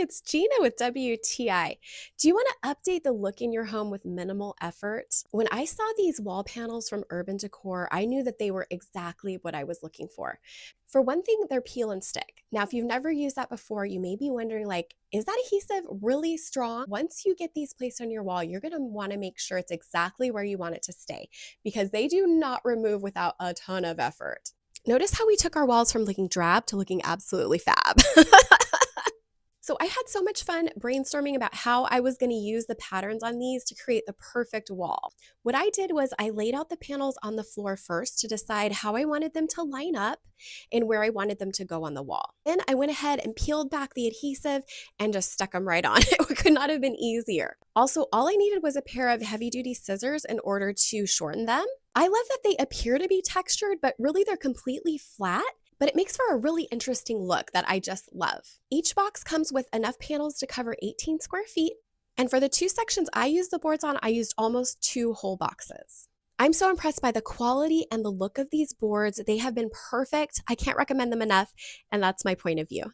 it's Gina with WTI. Do you want to update the look in your home with minimal effort? When I saw these wall panels from Urban Decor, I knew that they were exactly what I was looking for. For one thing, they're peel and stick. Now, if you've never used that before, you may be wondering, like, is that adhesive really strong? Once you get these placed on your wall, you're going to want to make sure it's exactly where you want it to stay, because they do not remove without a ton of effort. Notice how we took our walls from looking drab to looking absolutely fab. So I had so much fun brainstorming about how I was going to use the patterns on these to create the perfect wall. What I did was I laid out the panels on the floor first to decide how I wanted them to line up and where I wanted them to go on the wall. Then I went ahead and peeled back the adhesive and just stuck them right on. It could not have been easier. Also, all I needed was a pair of heavy-duty scissors in order to shorten them. I love that they appear to be textured, but really they're completely flat. But it makes for a really interesting look that I just love. Each box comes with enough panels to cover 18 square feet. And for the two sections I used the boards on, I used almost 2 whole boxes. I'm so impressed by the quality and the look of these boards. They have been perfect. I can't recommend them enough, and that's my point of view.